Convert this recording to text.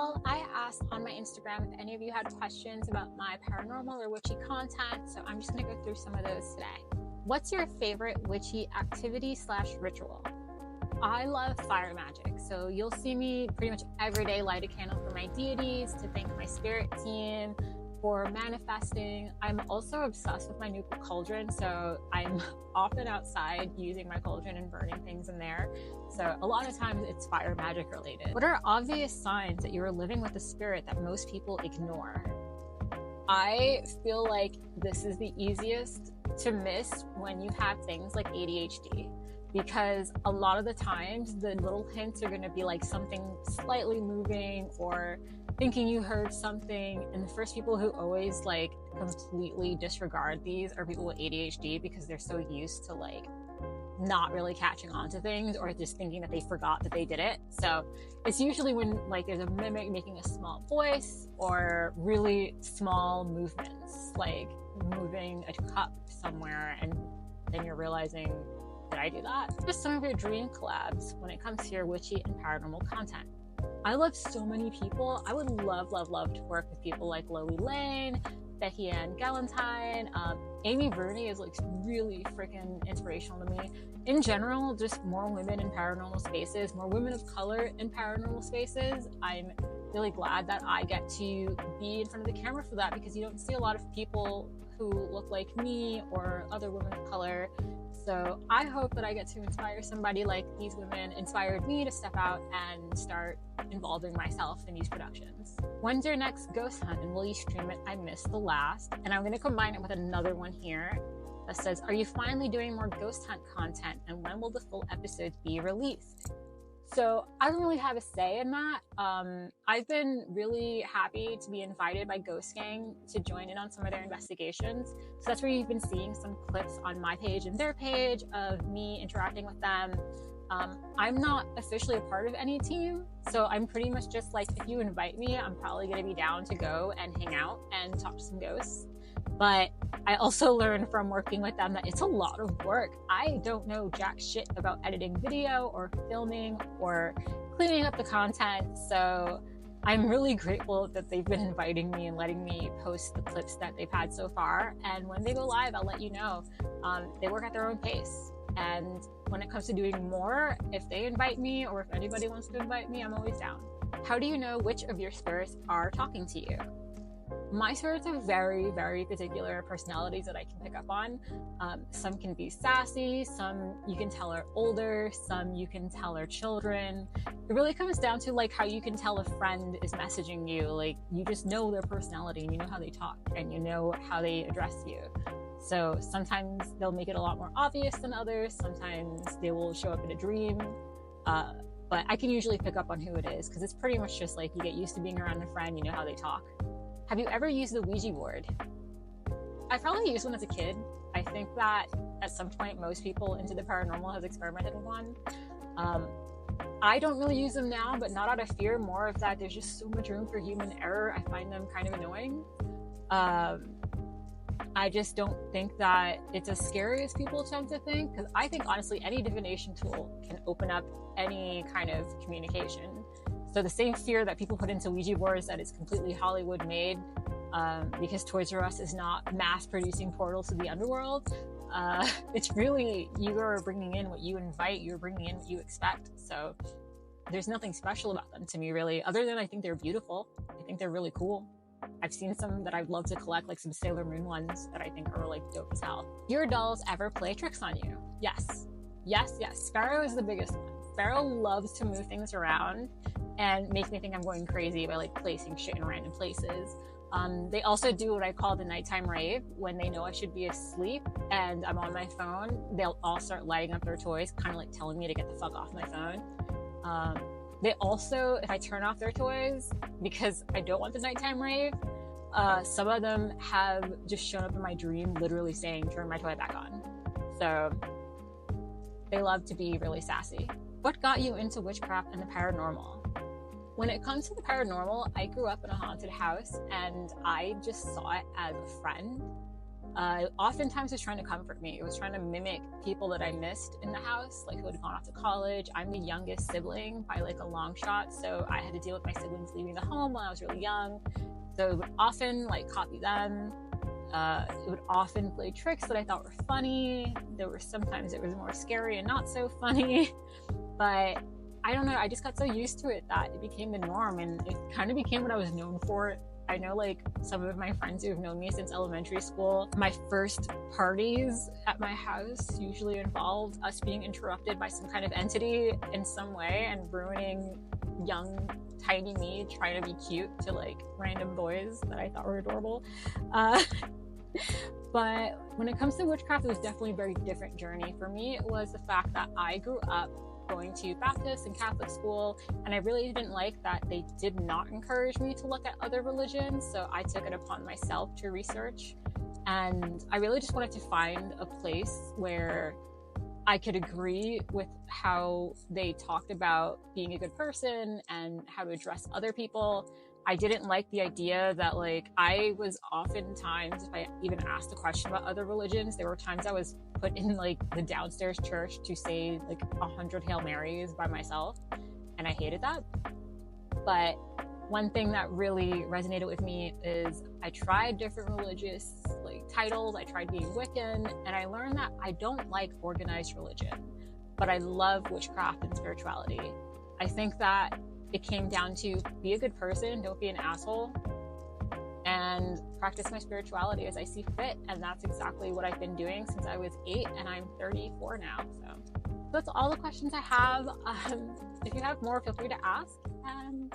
Well, I asked on my Instagram if any of you had questions about my paranormal or witchy content, so I'm just going to go through some of those today. What's your favorite witchy activity / ritual? I love fire magic, so you'll see me pretty much every day light a candle for my deities, to thank my spirit team, for manifesting. I'm also obsessed with my new cauldron, so I'm often outside using my cauldron and burning things in there. So a lot of times it's fire magic related. What are obvious signs that you are living with a spirit that most people ignore? I feel like this is the easiest to miss when you have things like ADHD, because a lot of the times the little hints are going to be like something slightly moving or thinking you heard something, and the first people who always like completely disregard these are people with ADHD, because they're so used to like not really catching on to things or just thinking that they forgot that they did it. So it's usually when like there's a mimic making a small voice or really small movements, like moving a cup somewhere, and then you're realizing, did I do that? Just some of your dream collabs when it comes to your witchy and paranormal content. I love so many people. I would love to work with people like Lily Lane, Becky Ann Galantine. Amy Rooney is like really freaking inspirational to me. In general, just more women in paranormal spaces, more women of color in paranormal spaces. I'm really glad that I get to be in front of the camera for that, because you don't see a lot of people who look like me or other women of color. So I hope that I get to inspire somebody like these women inspired me to step out and start involving myself in these productions. When's your next ghost hunt, and will you stream it? I missed the last. And I'm going to combine it with another one here that says, are you finally doing more ghost hunt content, and when will the full episodes be released? So I don't really have a say in that. I've been really happy to be invited by Ghost Gang to join in on some of their investigations. So that's where you've been seeing some clips on my page and their page of me interacting with them. I'm not officially a part of any team, so I'm pretty much just like, if you invite me, I'm probably going to be down to go and hang out and talk to some ghosts. But I also learned from working with them that it's a lot of work. I don't know jack shit about editing video or filming or cleaning up the content. So I'm really grateful that they've been inviting me and letting me post the clips that they've had so far. And when they go live, I'll let you know. They work at their own pace. And when it comes to doing more, if they invite me or if anybody wants to invite me, I'm always down. How do you know which of your spirits are talking to you? My spirits have very, very particular personalities that I can pick up on. Some can be sassy, some you can tell are older, some you can tell are children. It really comes down to like how you can tell a friend is messaging you. Like, you just know their personality and you know how they talk and you know how they address you. So sometimes they'll make it a lot more obvious than others. Sometimes they will show up in a dream. But I can usually pick up on who it is, because it's pretty much just like you get used to being around a friend, you know how they talk. Have you ever used the Ouija board? I probably used one as a kid. I think that at some point most people into the paranormal has experimented with one. I don't really use them now, but not out of fear, more of that there's just so much room for human error. I find them kind of annoying. I just don't think that it's as scary as people tend to think, because I think honestly any divination tool can open up any kind of communication. So the same fear that people put into Ouija boards that it's completely Hollywood made, because Toys R Us is not mass producing portals to the underworld. It's really, you are bringing in what you invite, you're bringing in what you expect. So there's nothing special about them to me, really, other than I think they're beautiful. I think they're really cool. I've seen some that I'd love to collect, like some Sailor Moon ones that I think are like dope as hell. Do your dolls ever play tricks on you? Yes. Sparrow is the biggest one. Sparrow loves to move things around and make me think I'm going crazy by like placing shit in random places. They also do what I call the nighttime rave. When they know I should be asleep and I'm on my phone, they'll all start lighting up their toys, kind of like telling me to get the fuck off my phone. They also, if I turn off their toys because I don't want the nighttime rave, some of them have just shown up in my dream literally saying, turn my toy back on. So they love to be really sassy. What got you into witchcraft and the paranormal? When it comes to the paranormal, I grew up in a haunted house and I just saw it as a friend. Oftentimes was trying to comfort me. It was trying to mimic people that I missed in the house, like who had gone off to college. I'm the youngest sibling by like a long shot, so I had to deal with my siblings leaving the home when I was really young. So it would often like copy them. It would often play tricks that I thought were funny. Sometimes it was more scary and not so funny, but I don't know. I just got so used to it that it became the norm, and it kind of became what I was known for. I know like some of my friends who have known me since elementary school, my first parties at my house usually involved us being interrupted by some kind of entity in some way and ruining young, tiny me trying to be cute to like random boys that I thought were adorable. But when it comes to witchcraft, it was definitely a very different journey. For me, it was the fact that I grew up going to Baptist and Catholic school, and I really didn't like that they did not encourage me to look at other religions, so I took it upon myself to research, and I really just wanted to find a place where I could agree with how they talked about being a good person and how to address other people. I didn't like the idea that like I was oftentimes, if I even asked a question about other religions, there were times I was put in like the downstairs church to say like 100 Hail Marys by myself, and I hated that. But one thing that really resonated with me is I tried different religious like titles. I tried being Wiccan, and I learned that I don't like organized religion, but I love witchcraft and spirituality. I think that it came down to be a good person, don't be an asshole, and practice my spirituality as I see fit. And that's exactly what I've been doing since I was 8, and I'm 34 now. So that's all the questions I have. If you have more, feel free to ask. And